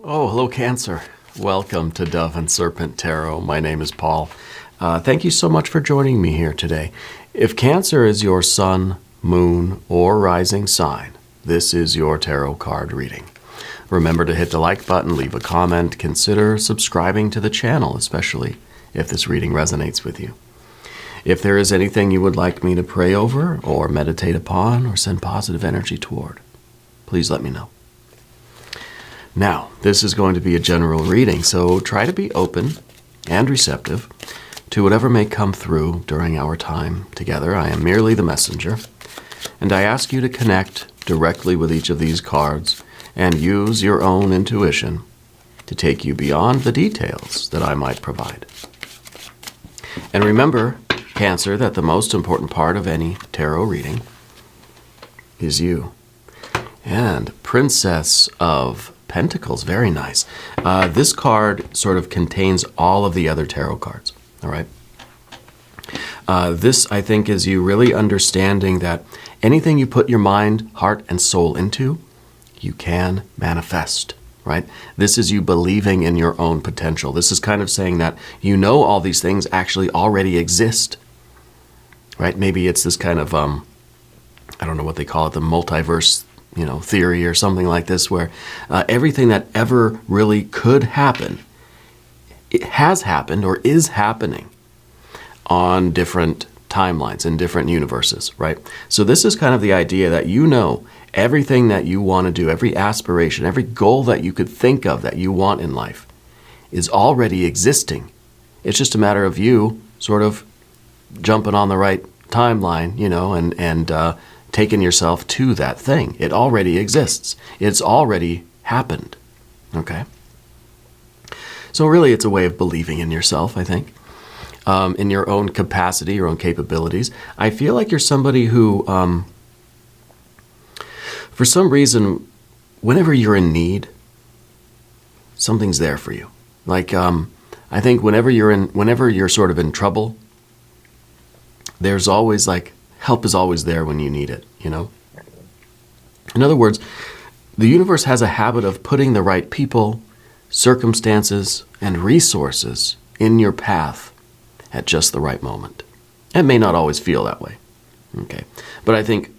Oh, hello, Cancer. Welcome to Dove and Serpent Tarot. My name is Paul. Thank you so much for joining me here today. If Cancer is your sun, moon, or rising sign, this is your tarot card reading. Remember to hit the like button, leave a comment, consider subscribing to the channel, especially if this reading resonates with you. If there is anything you would like me to pray over or meditate upon or send positive energy toward, please let me know. Now, this is going to be a general reading, so try to be open and receptive to whatever may come through during our time together. I am merely the messenger, and I ask you to connect directly with each of these cards and use your own intuition to take you beyond the details that I might provide. And remember, Cancer, that the most important part of any tarot reading is you. And Princess of Pentacles, very nice. This card sort of contains all of the other tarot cards, all right? This, I think, is you really understanding that anything you put your mind, heart, and soul into, you can manifest, right? This is you believing in your own potential. This is kind of saying that you know all these things actually already exist, right? Maybe it's this kind of, I don't know what they call it, the multiverse theory or something like this, where everything that ever really could happen, it has happened or is happening on different timelines in different universes, right? So this is kind of the idea that you know everything that you want to do, every aspiration, every goal that you could think of that you want in life is already existing. It's just a matter of you sort of jumping on the right timeline, and taking yourself to that thing. It already exists. It's already happened. Okay? So really, it's a way of believing in yourself, I think, in your own capacity, your own capabilities. I feel like you're somebody who, for some reason, whenever you're in need, something's there for you. Like, I think whenever you're sort of in trouble, there's always help is always there when you need it, In other words, the universe has a habit of putting the right people, circumstances, and resources in your path at just the right moment. It may not always feel that way, okay? But I think,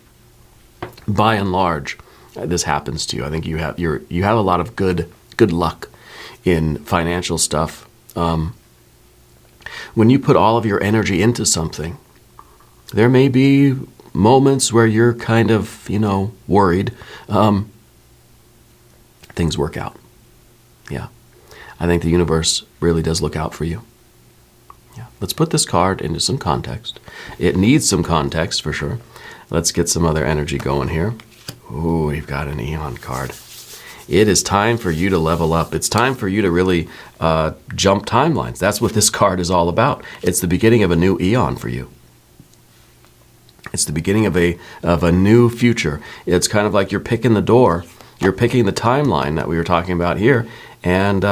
by and large, this happens to you. I think you have a lot of good luck in financial stuff. When you put all of your energy into something, there may be moments where you're kind of, worried. Things work out. Yeah. I think the universe really does look out for you. Yeah. Let's put this card into some context. It needs some context for sure. Let's get some other energy going here. Ooh, we've got an Eon card. It is time for you to level up. It's time for you to really jump timelines. That's what this card is all about. It's the beginning of a new Eon for you. It's the beginning of a new future. It's kind of like you're picking the door. You're picking the timeline that we were talking about here, and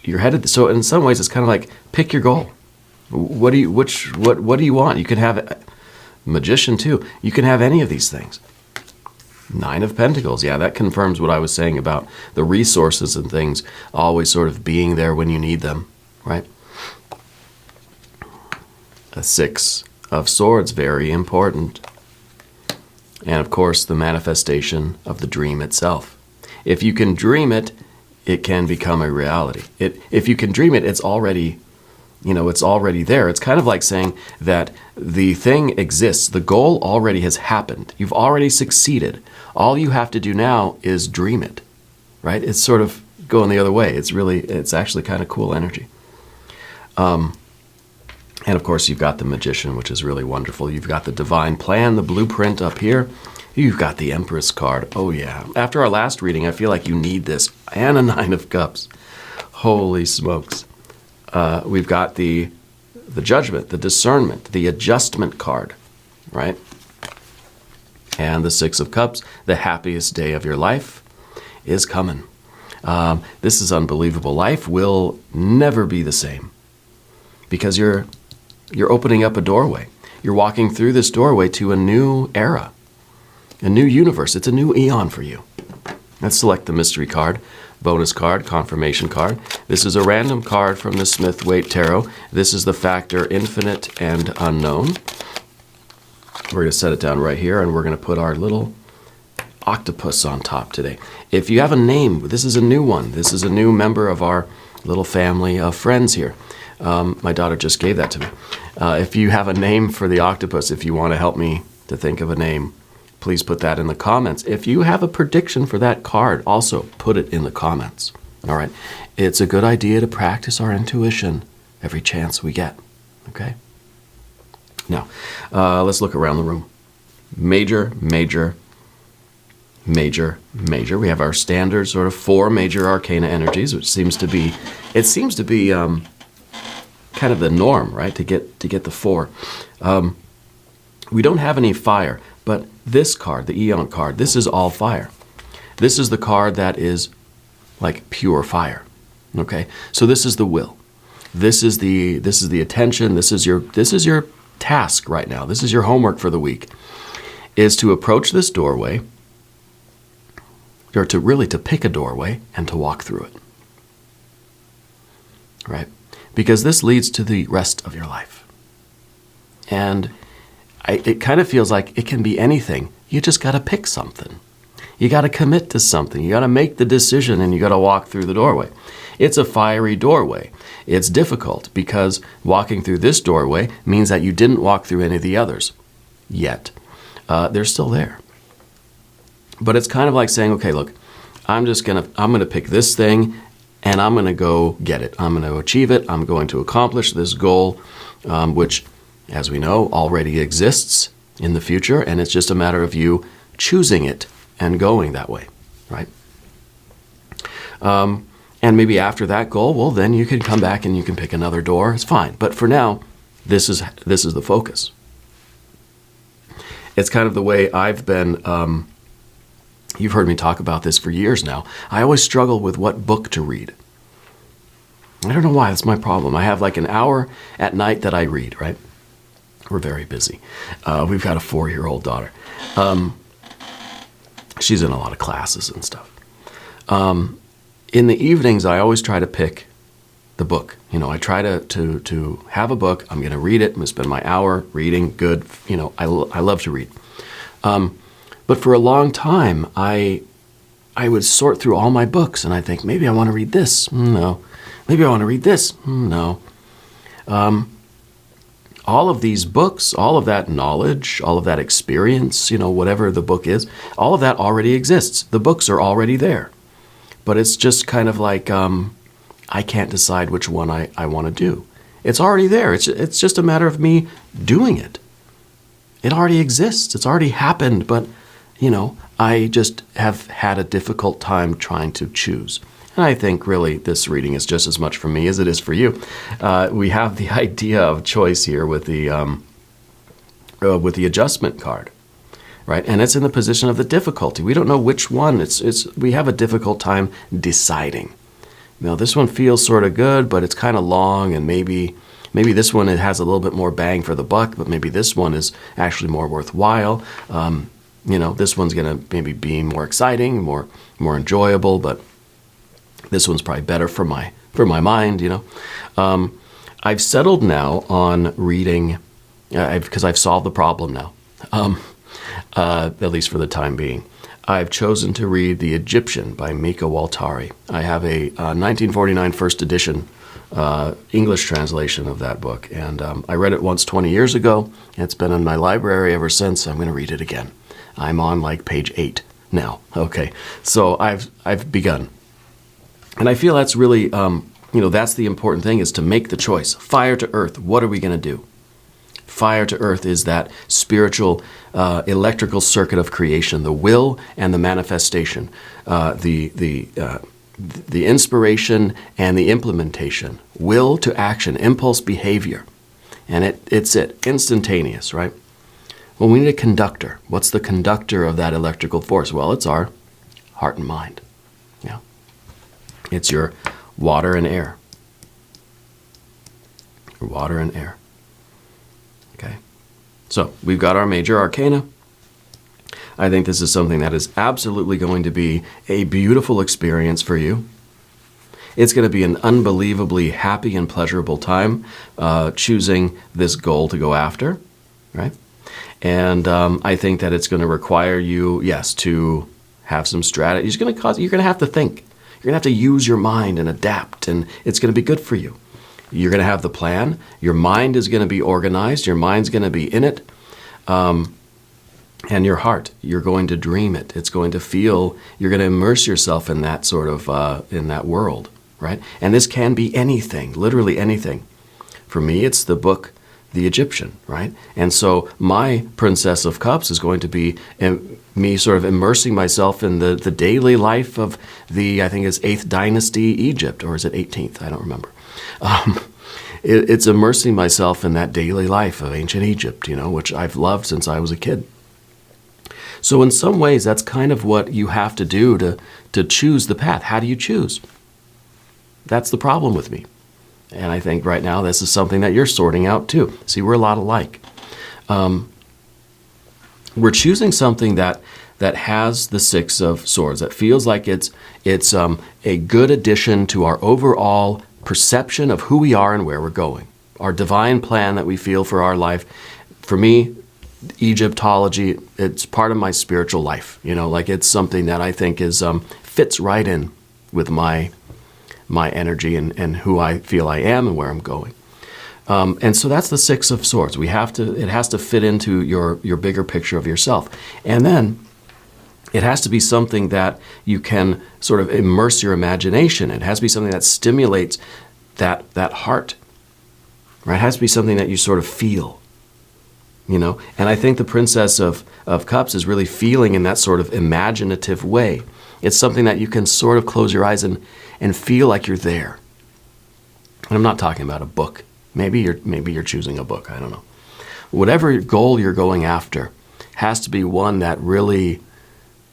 you're headed. So in some ways, it's kind of like pick your goal. What do you want? You can have Magician too. You can have any of these things. Nine of Pentacles. Yeah, that confirms what I was saying about the resources and things always sort of being there when you need them, right? A Six of Swords, very important. And of course, the manifestation of the dream itself. If you can dream it, it can become a reality. If you can dream it, it's already there. It's kind of like saying that the thing exists. The goal already has happened. You've already succeeded. All you have to do now is dream it, right? It's sort of going the other way. It's actually kind of cool energy. And of course, you've got the Magician, which is really wonderful. You've got the Divine Plan, the blueprint up here. You've got the Empress card. Oh, yeah. After our last reading, I feel like you need this. And a Nine of Cups. Holy smokes. We've got the Judgment, the Discernment, the Adjustment card, right? And the Six of Cups, the happiest day of your life is coming. This is unbelievable. Life will never be the same because you're opening up a doorway. You're walking through this doorway to a new era, a new universe. It's a new eon for you. Let's select the mystery card, bonus card, confirmation card. This is a random card from the Smith-Waite Tarot. This is the factor infinite and unknown. We're going to set it down right here, and we're going to put our little octopus on top today. If you have a name, this is a new one. This is a new member of our little family of friends here. My daughter just gave that to me. If you have a name for the octopus, if you want to help me to think of a name, please put that in the comments. If you have a prediction for that card, also put it in the comments. All right. It's a good idea to practice our intuition every chance we get. Okay? Now, let's look around the room. Major, major, major, major. We have our standard sort of 4 major arcana energies, which seems to be, kind of the norm, right? To get the 4. We don't have any fire, but this card, the Eon card, this is all fire. This is the card that is like pure fire. Okay, so this is the will. This is the attention. This is your task right now. This is your homework for the week, is to approach this doorway, or to pick a doorway and to walk through it. Right? Because this leads to the rest of your life. And it kind of feels like it can be anything. You just got to pick something. You got to commit to something. You got to make the decision, and you got to walk through the doorway. It's a fiery doorway. It's difficult because walking through this doorway means that you didn't walk through any of the others yet. They're still there. But it's kind of like saying, okay, look, I'm going to pick this thing, and I'm going to go get it. I'm going to achieve it. I'm going to accomplish this goal, which, as we know, already exists in the future, and it's just a matter of you choosing it and going that way, right? And maybe after that goal, well, then you can come back and you can pick another door. It's fine. But for now, this is the focus. It's kind of the way I've been. You've heard me talk about this for years now. I always struggle with what book to read. I don't know why. That's my problem. I have like an hour at night that I read, right? We're very busy. We've got a 4-year-old daughter. She's in a lot of classes and stuff. In the evenings, I always try to pick the book. You know, I try to have a book. I'm going to read it. I'm going to spend my hour reading. Good. You know, I love to read. But for a long time, I would sort through all my books, and I think, maybe I want to read this. No. Maybe I want to read this. No. All of these books, all of that knowledge, all of that experience, you know, whatever the book is, all of that already exists. The books are already there. But it's just kind of like I can't decide which one I want to do. It's already there. It's just a matter of me doing it. It already exists. It's already happened. But, you know, I just have had a difficult time trying to choose. And I think really this reading is just as much for me as it is for you. We have the idea of choice here with the adjustment card, right? And it's in the position of the difficulty. We don't know which one. We have a difficult time deciding. You know, this one feels sort of good, but it's kind of long, and maybe this one, it has a little bit more bang for the buck, but maybe this one is actually more worthwhile. You know, this one's going to maybe be more exciting, more enjoyable, but this one's probably better for my mind, you know. I've settled now on reading, because I've solved the problem now, at least for the time being. I've chosen to read The Egyptian by Mika Waltari. I have a 1949 first edition English translation of that book, and I read it once 20 years ago. It's been in my library ever since. I'm going to read it again. I'm on like page 8 now. Okay, so I've begun. And I feel that's really, that's the important thing, is to make the choice. Fire to earth, what are we going to do? Fire to earth is that spiritual electrical circuit of creation, the will and the manifestation, the inspiration and the implementation, will to action, impulse behavior. And it's instantaneous, right? Well, we need a conductor. What's the conductor of that electrical force? Well, it's our heart and mind. Yeah. It's your water and air. Water and air. Okay. So we've got our major arcana. I think this is something that is absolutely going to be a beautiful experience for you. It's going to be an unbelievably happy and pleasurable time choosing this goal to go after, right? And I think that it's going to require you, yes, to have some strategy. You're going to have to think. You're going to have to use your mind and adapt, and it's going to be good for you. You're going to have the plan. Your mind is going to be organized. Your mind's going to be in it. And your heart, you're going to dream it. It's going to feel, you're going to immerse yourself in that sort of, in that world, right? And this can be anything, literally anything. For me, it's the book, The Egyptian, right? And so my Princess of Cups is going to be me sort of immersing myself in the daily life of I think it's 8th dynasty Egypt, or is it 18th? I don't remember. It's immersing myself in that daily life of ancient Egypt, which I've loved since I was a kid. So in some ways, that's kind of what you have to do to choose the path. How do you choose? That's the problem with me. And I think right now this is something that you're sorting out too. See, we're a lot alike. We're choosing something that has the 6 of Swords, that feels like it's a good addition to our overall perception of who we are and where we're going. Our divine plan that we feel for our life. For me, Egyptology, it's part of my spiritual life. Like it's something that I think is fits right in with my energy and who I feel I am and where I'm going. And so that's the 6 of Swords. It has to fit into your bigger picture of yourself. And then it has to be something that you can sort of immerse your imagination in. It has to be something that stimulates that heart. Right? It has to be something that you sort of feel. And I think the Princess of Cups is really feeling in that sort of imaginative way. It's something that you can sort of close your eyes and feel like you're there. And I'm not talking about a book. Maybe you're choosing a book. I don't know. Whatever goal you're going after has to be one that really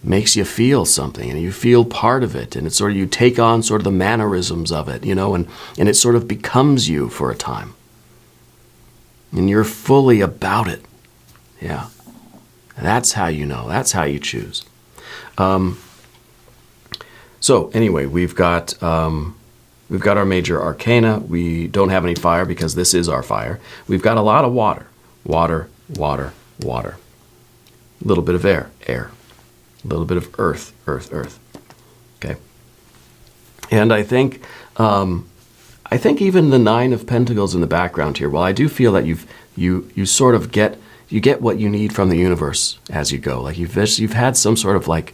makes you feel something, and you feel part of it, and it's sort of, you take on sort of the mannerisms of it, and it sort of becomes you for a time. And you're fully about it. Yeah. And that's how you know. That's how you choose. So anyway, we've got our major arcana. We don't have any fire because this is our fire. We've got a lot of water. Water, water, water. A little bit of air, air. A little bit of earth, earth, earth. Okay. And I think even the 9 of Pentacles in the background here, well, I do feel that you sort of get what you need from the universe as you go. Like you've had some sort of like,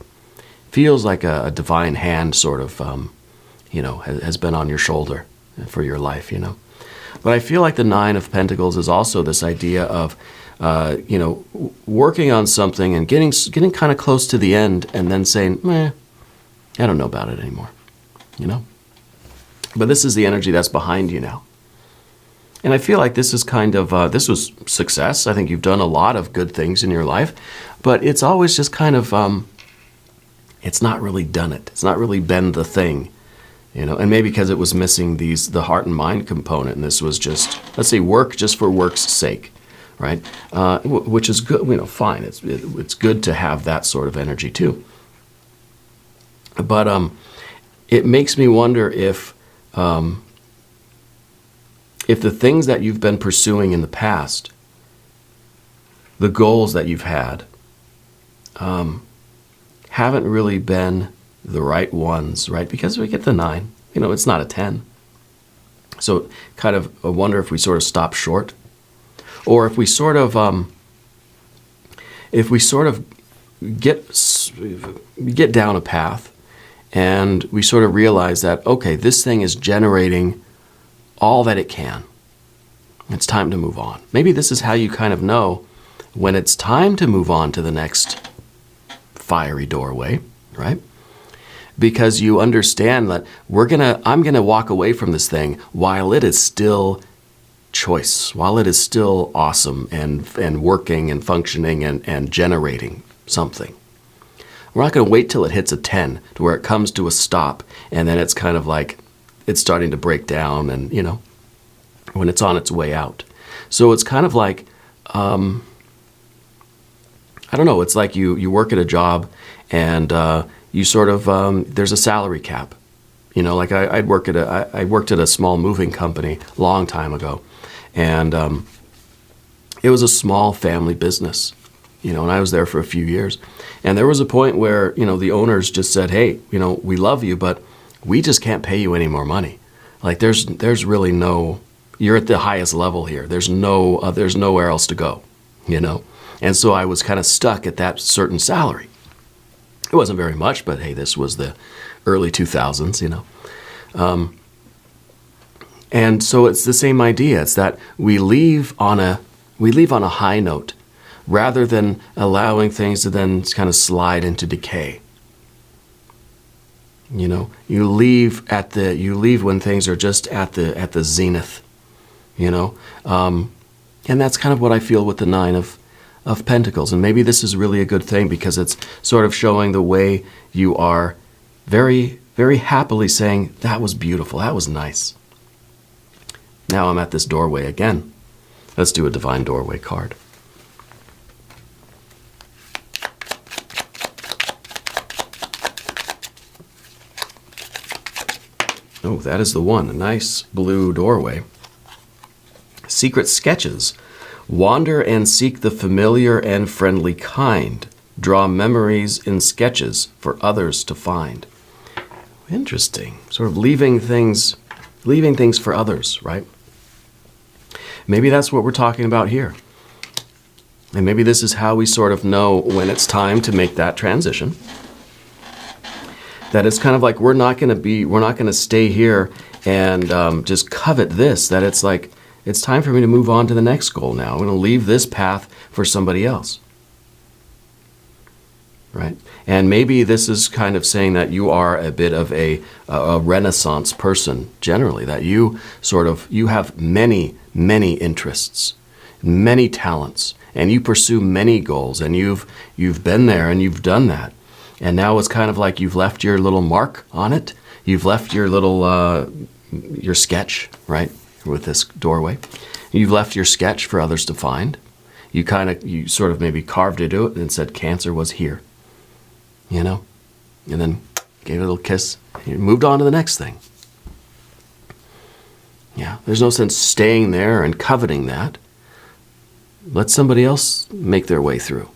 feels like a divine hand sort of, has been on your shoulder for your life, But I feel like the 9 of Pentacles is also this idea of, working on something and getting kind of close to the end and then saying, I don't know about it anymore, But this is the energy that's behind you now. And I feel like this is kind of, this was success. I think you've done a lot of good things in your life, but it's always just kind of, it's not really done it. It's not really been the thing, and maybe because it was missing the heart and mind component, and this was just, let's say, work just for work's sake, right? Which is good, fine. It's good to have that sort of energy too. But it makes me wonder if the things that you've been pursuing in the past, the goals that you've had, haven't really been the right ones, right? Because we get the 9, it's not a 10. So kind of I wonder if we sort of stop short, or if we sort of get down a path and we sort of realize that, okay, this thing is generating all that it can. It's time to move on. Maybe this is how you kind of know when it's time to move on to the next fiery doorway, right? Because you understand that I'm gonna walk away from this thing while it is still choice, while it is still awesome and working and functioning and generating something. We're not going to wait till it hits a 10 to where it comes to a stop and then it's kind of like it's starting to break down and, when it's on its way out. So it's kind of like I don't know, it's like you work at a job and you sort of, there's a salary cap. You know, like I worked at a small moving company a long time ago, and it was a small family business, you know, and I was there for a few years. And there was a point where, you know, the owners just said, hey, you know, we love you, but we just can't pay you any more money. Like there's really no, you're at the highest level here. There's nowhere else to go, you know. And so I was kind of stuck at that certain salary. It wasn't very much, but hey, this was the early 2000s, you know. And so it's the same idea. It's that we leave on a high note rather than allowing things to then kind of slide into decay. You know, you leave when things are just at the zenith, you know. And that's kind of what I feel with the Nine of Pentacles. And maybe this is really a good thing because it's sort of showing the way you are very, very happily saying, that was beautiful, that was nice. Now I'm at this doorway again. Let's do a divine doorway card. Oh, that is the one. A nice blue doorway. Secret sketches. Wander and seek the familiar and friendly kind. Draw memories in sketches for others to find. Interesting. Sort of leaving things for others, right? Maybe that's what we're talking about here. And maybe this is how we sort of know when it's time to make that transition. That it's kind of like we're not going to stay here and just covet this. That it's like, it's time for me to move on to the next goal now. I'm going to leave this path for somebody else. Right? And maybe this is kind of saying that you are a bit of a Renaissance person generally, that you have many, many interests, many talents, and you pursue many goals, and you've been there and you've done that. And now it's kind of like you've left your little mark on it. You've left your little, your sketch, right, with this doorway. You've left your sketch for others to find. You sort of maybe carved it out and said Cancer was here, you know, and then gave it a little kiss and moved on to the next thing. Yeah, there's no sense staying there and coveting that. Let somebody else make their way through.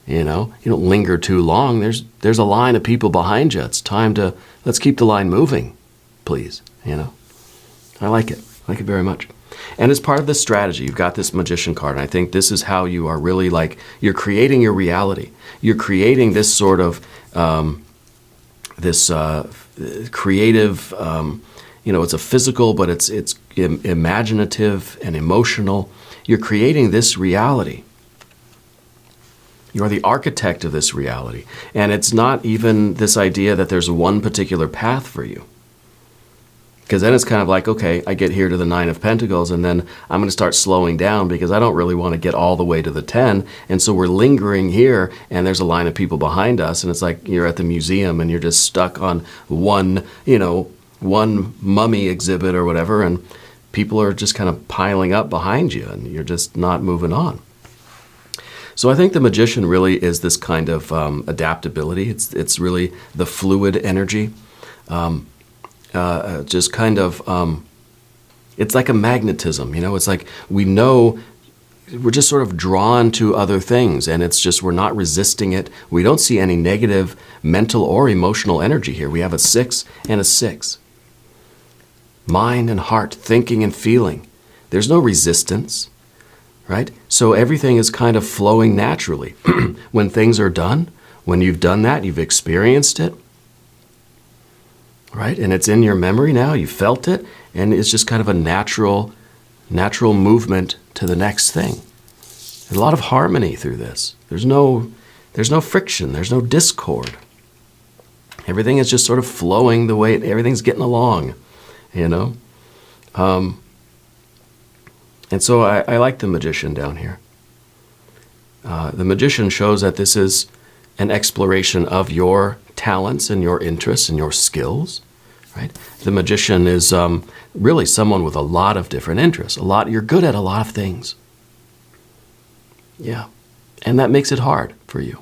You know, you don't linger too long. There's a line of people behind you. It's time to, let's keep the line moving, please. You know, I like it. I like it very much. And as part of this strategy, you've got this Magician card. And I think this is how you are really like, you're creating your reality. You're creating this sort of, creative, you know, it's a physical, but it's imaginative and emotional. You're creating this reality. You're the architect of this reality. And it's not even this idea that there's one particular path for you. Because then it's kind of like, okay, I get here to the Nine of Pentacles, and then I'm going to start slowing down because I don't really want to get all the way to the 10. And so we're lingering here, and there's a line of people behind us, and it's like you're at the museum, and you're just stuck on one mummy exhibit or whatever, and people are just kind of piling up behind you, and you're just not moving on. So I think the Magician really is this kind of adaptability. It's really the fluid energy. Just kind of, it's like a magnetism, you know, it's like we know we're just sort of drawn to other things, and it's just we're not resisting it. We don't see any negative mental or emotional energy here. We have a 6 and a 6. Mind and heart, thinking and feeling. There's no resistance, right? So everything is kind of flowing naturally. When things are done, when you've done that, you've experienced it, right? And it's in your memory now, you felt it, and it's just kind of a natural movement to the next thing. There's a lot of harmony through this. There's no friction, there's no discord. Everything is just sort of flowing the way, everything's getting along, you know? And so I like the Magician down here. The Magician shows that this is an exploration of your talents and your interests and your skills, right? The Magician is really someone with a lot of different interests. You're good at a lot of things. Yeah. And that makes it hard for you.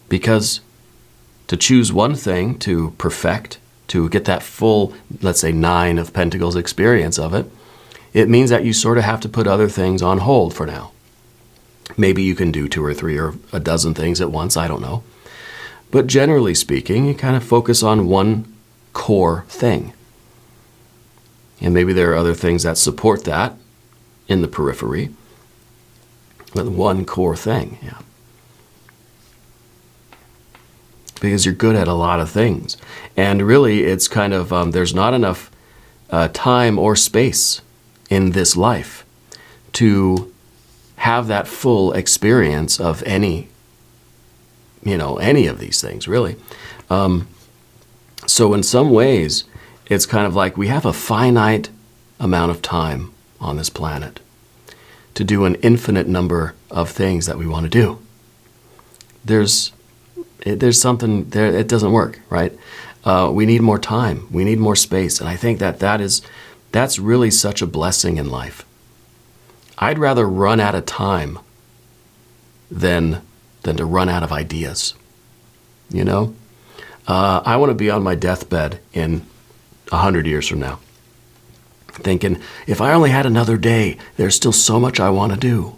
Because to choose one thing to perfect, to get that full, let's say, 9 of Pentacles experience of it, it means that you sort of have to put other things on hold for now. Maybe you can do 2 or 3 or a dozen things at once, I don't know. But generally speaking, you kind of focus on one core thing. And maybe there are other things that support that in the periphery. But one core thing, yeah. Because you're good at a lot of things. And really, it's kind of, there's not enough time or space in this life to have that full experience of any of these things, really. So in some ways, it's kind of like we have a finite amount of time on this planet to do an infinite number of things that we want to do. There's something there, it doesn't work, right? We need more time. We need more space. And I think that's really such a blessing in life. I'd rather run out of time than to run out of ideas. I want to be on my deathbed in 100 years from now, thinking, if I only had another day, there's still so much I want to do.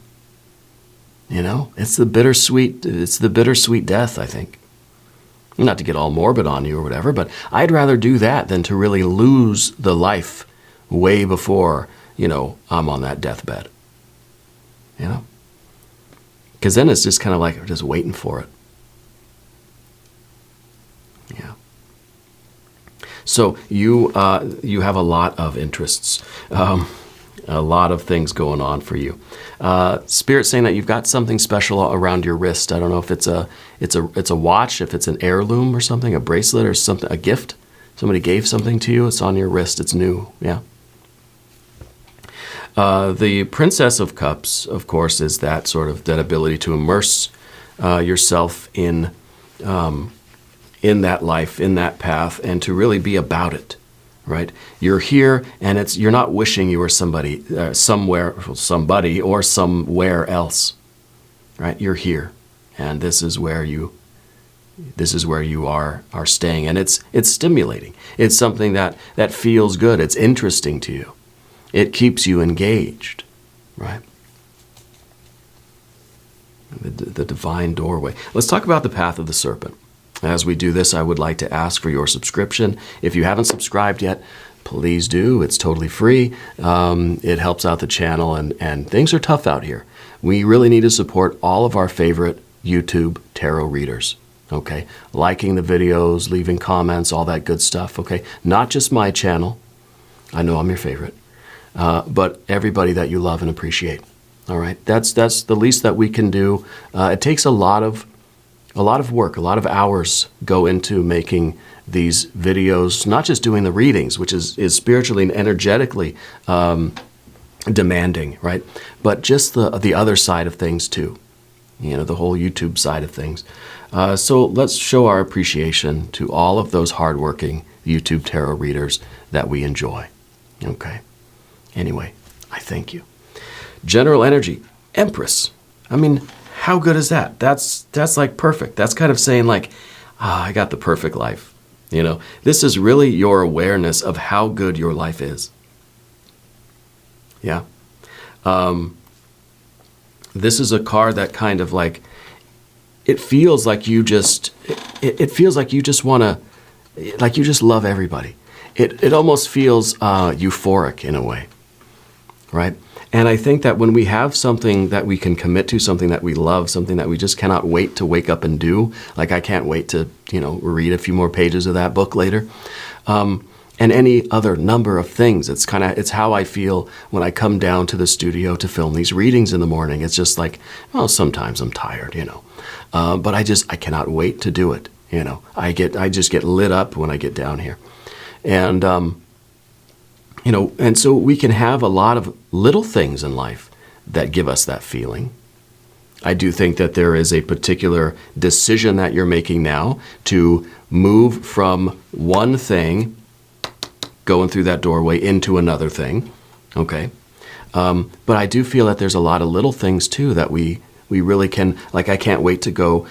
It's the bittersweet death, I think. Not to get all morbid on you or whatever, but I'd rather do that than to really lose the life way before, I'm on that deathbed. Because then it's just kind of like just waiting for it. Yeah. So you have a lot of interests, a lot of things going on for you. Spirit's saying that you've got something special around your wrist. I don't know if it's a watch, if it's an heirloom or something, a bracelet or something, a gift. Somebody gave something to you. It's on your wrist. It's new. Yeah. The Princess of Cups, of course, is that sort of that ability to immerse yourself in that life, in that path, and to really be about it, right? You're here, and you're not wishing you were somebody, somebody, or somewhere else, right? You're here, and this is where you are staying, and it's stimulating. It's something that feels good. It's interesting to you. It keeps you engaged, right? The divine doorway. Let's talk about the path of the serpent. As we do this, I would like to ask for your subscription. If you haven't subscribed yet, please do. It's totally free. It helps out the channel, and things are tough out here. We really need to support all of our favorite YouTube tarot readers, okay? Liking the videos, leaving comments, all that good stuff, okay? Not just my channel. I know I'm your favorite. But everybody that you love and appreciate. All right, that's the least that we can do. It takes a lot of work, a lot of hours go into making these videos. Not just doing the readings, which is spiritually and energetically demanding, right? But just the other side of things too. The whole YouTube side of things. So let's show our appreciation to all of those hardworking YouTube tarot readers that we enjoy. Okay. Anyway, I thank you. General energy, Empress. I mean, how good is that? That's like perfect. That's kind of saying like, I got the perfect life. This is really your awareness of how good your life is. Yeah. This is a card that kind of like, it feels like you just want to, like you just love everybody. It almost feels euphoric in a way. Right? And I think that when we have something that we can commit to, something that we love, something that we just cannot wait to wake up and do, like I can't wait to, read a few more pages of that book later, and any other number of things. It's how I feel when I come down to the studio to film these readings in the morning. It's just like, well, sometimes I'm tired, but I cannot wait to do it. I just get lit up when I get down here. And, and so we can have a lot of little things in life that give us that feeling. I do think that there is a particular decision that you're making now to move from one thing, going through that doorway, into another thing, okay? But I do feel that there's a lot of little things, too, that we We really can, like, I can't wait to go,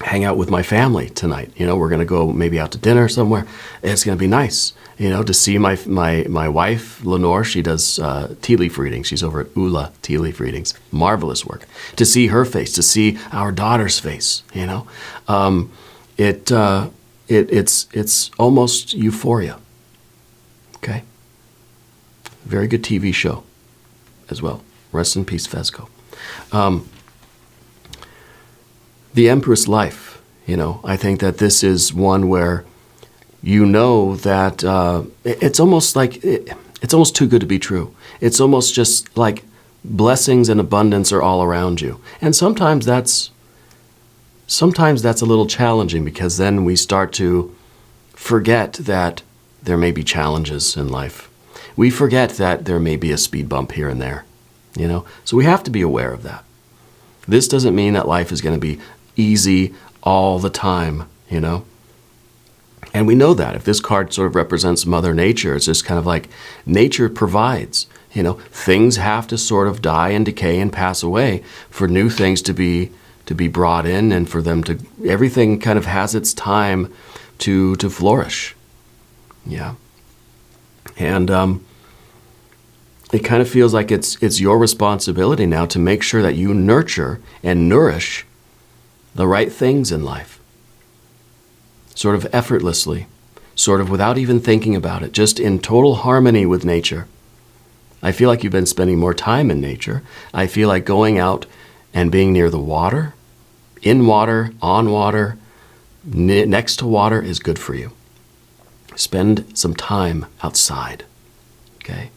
hang out with my family tonight. We're going to go maybe out to dinner somewhere. It's going to be nice, to see my wife, Lenore. She does tea leaf readings. She's over at Ula Tea Leaf Readings. Marvelous work. To see her face, to see our daughter's face, it's almost euphoria. Okay? Very good TV show as well. Rest in peace, Fezco. The Empress Life, I think that this is one where that it's almost like, it's almost too good to be true. It's almost just like blessings and abundance are all around you. And sometimes that's a little challenging, because then we start to forget that there may be challenges in life. We forget that there may be a speed bump here and there, So we have to be aware of that. This doesn't mean that life is going to be easy all the time, And we know that. If this card sort of represents Mother Nature, it's just kind of like nature provides. Things have to sort of die and decay and pass away for new things to be brought in, and for them to, everything kind of has its time to flourish. Yeah. And it kind of feels like it's your responsibility now to make sure that you nurture and nourish the right things in life. Sort of effortlessly, sort of without even thinking about it, just in total harmony with nature. I feel like you've been spending more time in nature. I feel like going out and being near the water, in water, on water, next to water is good for you. Spend some time outside, okay?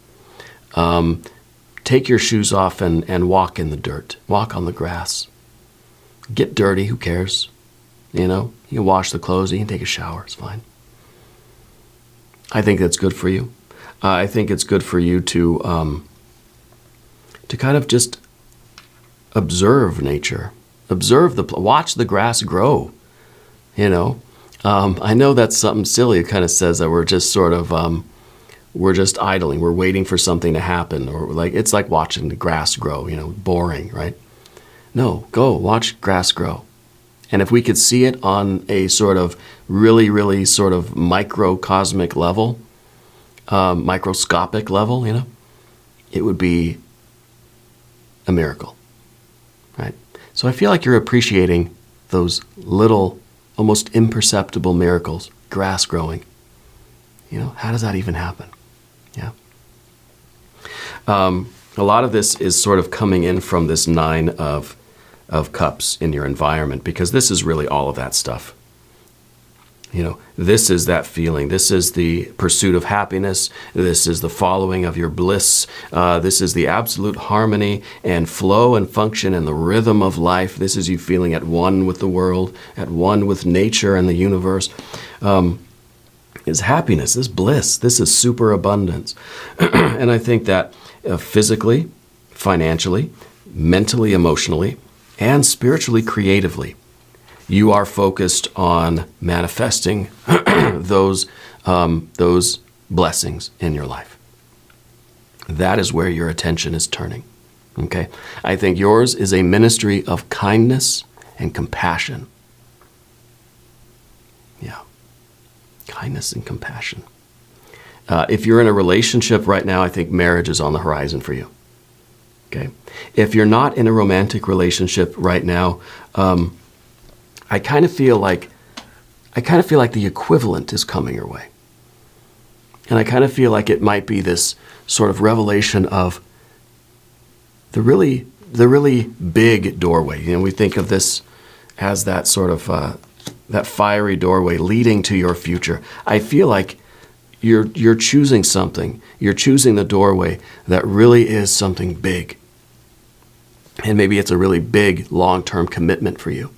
Take your shoes off and walk in the dirt. Walk on the grass. Get dirty, who cares? You can wash the clothes, you can take a shower, it's fine. I think that's good for you. I think it's good for you to kind of just observe nature. Watch the grass grow, I know that's something silly. It kind of says that we're just sort of, we're just idling. We're waiting for something to happen, or it's like watching the grass grow, boring, right? No, go watch grass grow. And if we could see it on a sort of really, really sort of microcosmic level, microscopic level, it would be a miracle, right? So I feel like you're appreciating those little, almost imperceptible miracles, grass growing. How does that even happen? Yeah. A lot of this is sort of coming in from this 9 of cups in your environment, because this is really all of that stuff. This is that feeling. This is the pursuit of happiness. This is the following of your bliss. This is the absolute harmony and flow and function and the rhythm of life. This is you feeling at one with the world, at one with nature and the universe. Is happiness, this bliss, this is superabundance. And I think that physically, financially, mentally, emotionally, and spiritually, creatively, you are focused on manifesting those blessings in your life. That is where your attention is turning. Okay? I think yours is a ministry of kindness and compassion. Yeah. Kindness and compassion. If you're in a relationship right now, I think marriage is on the horizon for you. Okay? If you're not in a romantic relationship right now, I kind of feel like the equivalent is coming your way. And I kind of feel like it might be this sort of revelation of the really big doorway. We think of this as that sort of that fiery doorway leading to your future. I feel like you're choosing something. You're choosing the doorway that really is something big. And maybe it's a really big long-term commitment for you.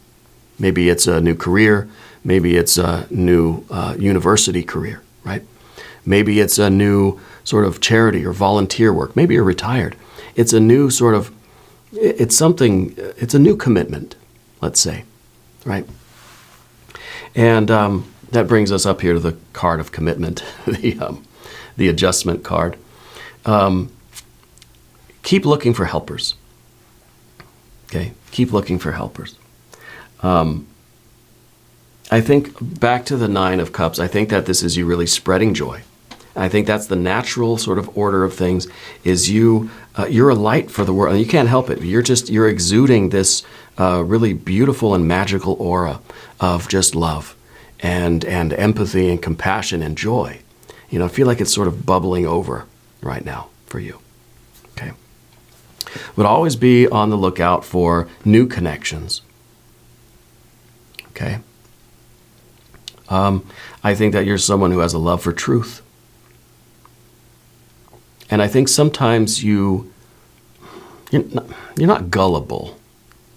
Maybe it's a new career. Maybe it's a new university career, right? Maybe it's a new sort of charity or volunteer work. Maybe you're retired. It's a new sort of, it's a new commitment, let's say, right? And that brings us up here to the card of commitment, the adjustment card. Keep looking for helpers. Okay? Keep looking for helpers. I think back to the Nine of Cups, I think that this is you really spreading joy. I think that's the natural sort of order of things, is you're a light for the world. And you can't help it. You're exuding this really beautiful and magical aura of just love and empathy and compassion and joy. I feel like it's sort of bubbling over right now for you. Okay. But always be on the lookout for new connections. Okay. I think that you're someone who has a love for truth. And I think sometimes you're not gullible,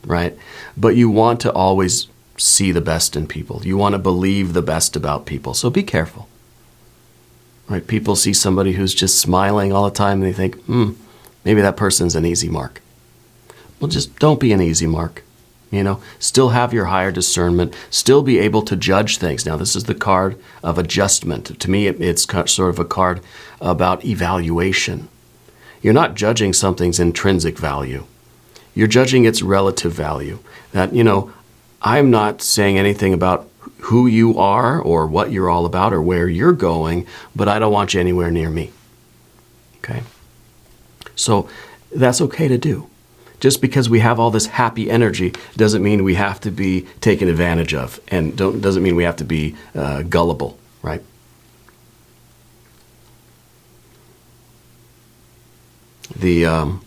right? But you want to always see the best in people. You want to believe the best about people. So be careful. Right? People see somebody who's just smiling all the time and they think, maybe that person's an easy mark. Well, just don't be an easy mark. Still have your higher discernment, still be able to judge things. Now, this is the card of adjustment. To me, it's sort of a card about evaluation. You're not judging something's intrinsic value. You're judging its relative value. That, I'm not saying anything about who you are or what you're all about or where you're going, but I don't want you anywhere near me. Okay? So that's okay to do. Just because we have all this happy energy doesn't mean we have to be taken advantage of, and doesn't mean we have to be gullible, right? The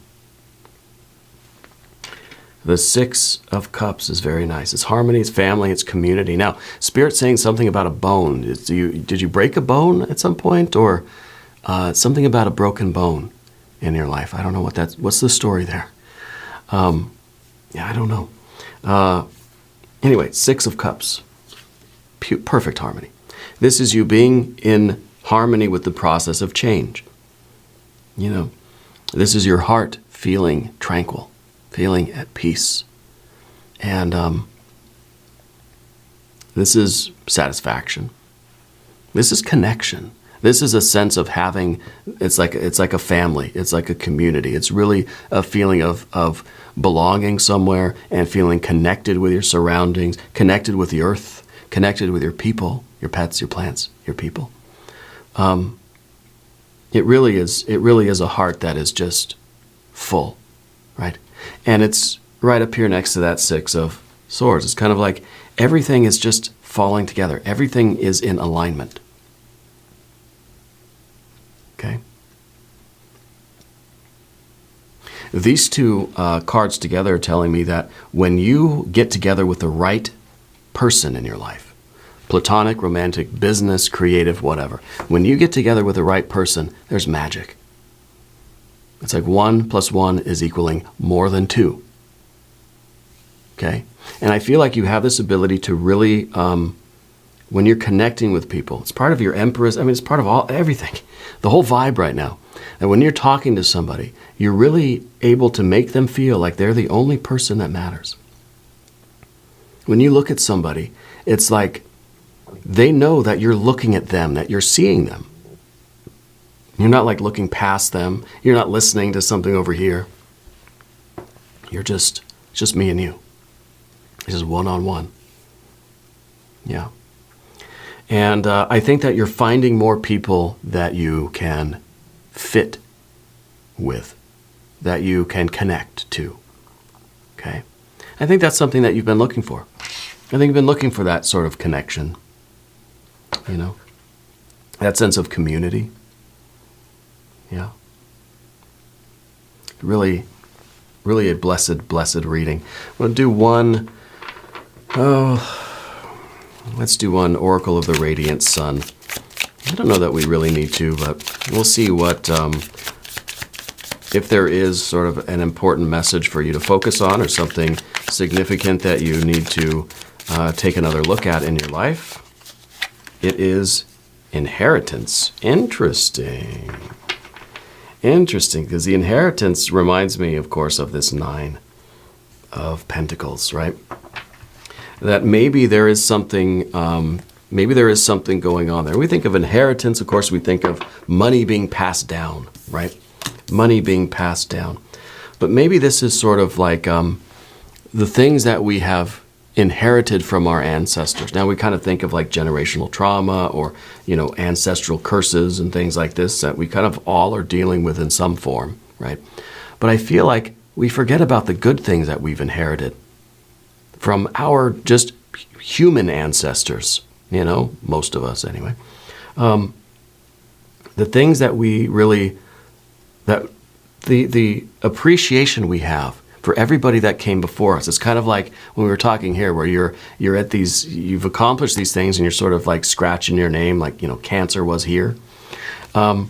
Six of Cups is very nice. It's harmony, it's family, it's community. Now, Spirit's saying something about a bone. Did you break a bone at some point, or something about a broken bone in your life? I don't know what's the story there. I don't know. Anyway, Six of Cups. Perfect harmony. This is you being in harmony with the process of change. This is your heart feeling tranquil, feeling at peace. And this is satisfaction. This is connection. This is a sense of having, it's like a family. It's like a community. It's really a feeling of belonging somewhere and feeling connected with your surroundings, connected with the earth, connected with your people, your pets, your plants, your people. It really is a heart that is just full, right? And it's right up here next to that Six of Swords. It's kind of like everything is just falling together. Everything is in alignment. Okay. These two cards together are telling me that when you get together with the right person in your life, platonic, romantic, business, creative, whatever, when you get together with the right person, there's magic. It's like 1 + 1 is equaling more than 2. Okay? And I feel like you have this ability to really, when you're connecting with people, it's part of your Empress, it's part of everything. The whole vibe right now. And when you're talking to somebody, you're really able to make them feel like they're the only person that matters. When you look at somebody, it's like they know that you're looking at them, that you're seeing them. You're not like looking past them. You're not listening to something over here. It's just me and you. It's just one-on-one. Yeah. And I think that you're finding more people that you can fit with, that you can connect to. Okay? I think that's something that you've been looking for. I think you've been looking for that sort of connection. That sense of community. Yeah. Really, really a blessed reading. I'm going to do one. Let's do one Oracle of the Radiant Sun. I don't know that we really need to, but we'll see what, if there is sort of an important message for you to focus on or something significant that you need to take another look at in your life. It is inheritance. Interesting. Interesting, because the inheritance reminds me, of course, of this 9 of Pentacles, right? That maybe there is something going on there. We think of inheritance, of course, we think of money being passed down, right? Money being passed down. But maybe this is sort of like the things that we have inherited from our ancestors. Now we kind of think of like generational trauma or, ancestral curses and things like this that we kind of all are dealing with in some form, right? But I feel like we forget about the good things that we've inherited from our just human ancestors, most of us anyway. The things that we really, the appreciation we have for everybody that came before us. It's kind of like when we were talking here where you're at these, you've accomplished these things and you're sort of like scratching your name, like, cancer was here. And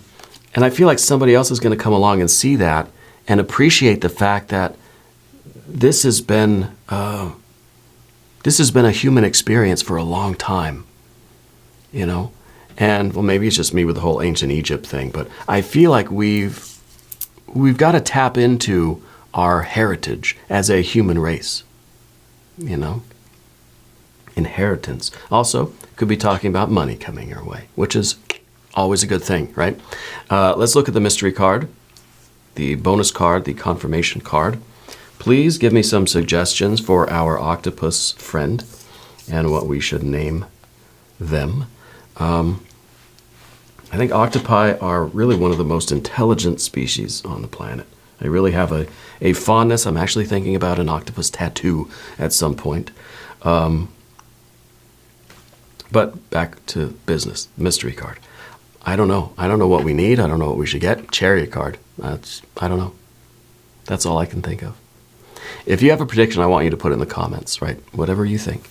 I feel like somebody else is going to come along and see that and appreciate the fact that this has been a human experience for a long time, And, well, maybe it's just me with the whole ancient Egypt thing, but I feel like we've got to tap into our heritage as a human race, inheritance. Also, could be talking about money coming your way, which is always a good thing, right? Let's look at the mystery card, the bonus card, the confirmation card. Please give me some suggestions for our octopus friend and what we should name them. I think octopi are really one of the most intelligent species on the planet. I really have a fondness. I'm actually thinking about an octopus tattoo at some point. But back to business, mystery card. I don't know. I don't know what we need. I don't know what we should get. Chariot card. I don't know. That's all I can think of. If you have a prediction, I want you to put it in the comments, right? Whatever you think.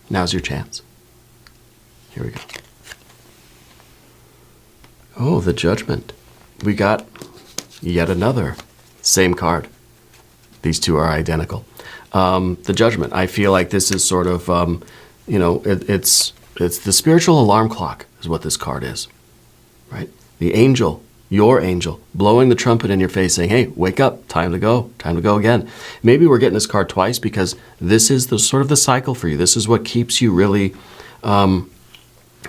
Now's your chance. Here we go. Oh, the Judgment. We got yet another same card. These two are identical. The Judgment. I feel like this is sort of, it's the spiritual alarm clock is what this card is, right? The angel, your angel, blowing the trumpet in your face saying, hey, wake up, time to go again. Maybe we're getting this card twice because this is the sort of the cycle for you. This is what keeps you really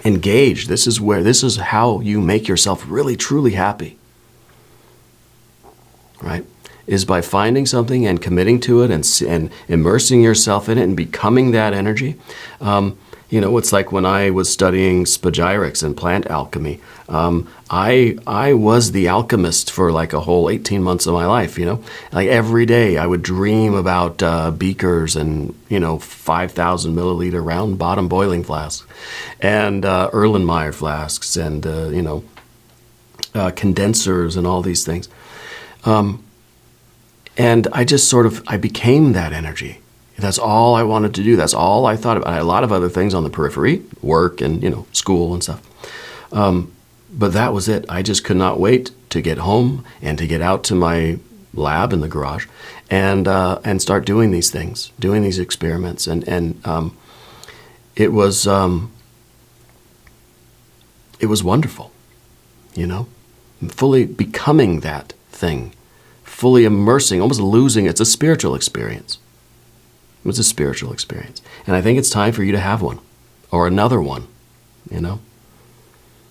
engaged. This is how you make yourself really, truly happy. Right? Is by finding something and committing to it and immersing yourself in it and becoming that energy. It's like when I was studying spagyrics and plant alchemy. I was the alchemist for like a whole 18 months of my life, Like every day I would dream about beakers and, 5,000 milliliter round bottom boiling flasks and Erlenmeyer flasks and, condensers and all these things. And I just I became that energy. That's all I wanted to do. That's all I thought about. I had a lot of other things on the periphery, work and, school and stuff. But that was it. I just could not wait to get home and to get out to my lab in the garage and start doing these things, doing these experiments. And it was wonderful, fully becoming that thing. Fully immersing, almost losing. It's a spiritual experience. It's a spiritual experience. And I think it's time for you to have one or another one,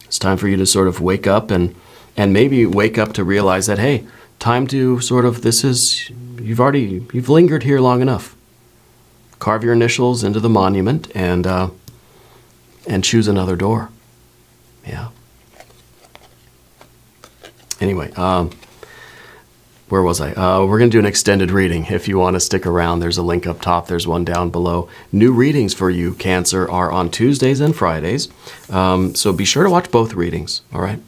It's time for you to sort of wake up and maybe wake up to realize that, hey, time to sort of, you've lingered here long enough. Carve your initials into the monument and choose another door. Yeah. Anyway, where was I? We're going to do an extended reading. If you want to stick around, there's a link up top. There's one down below. New readings for you, Cancer, are on Tuesdays and Fridays. So be sure to watch both readings, all right?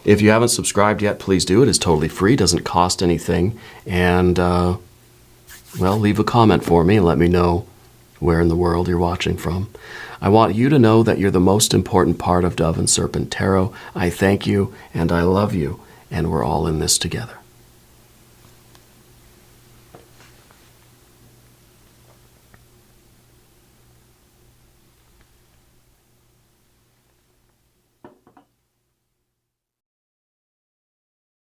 If you haven't subscribed yet, please do. It is totally free, doesn't cost anything. And, leave a comment for me and let me know where in the world you're watching from. I want you to know that you're the most important part of Dove and Serpent Tarot. I thank you and I love you, and we're all in this together.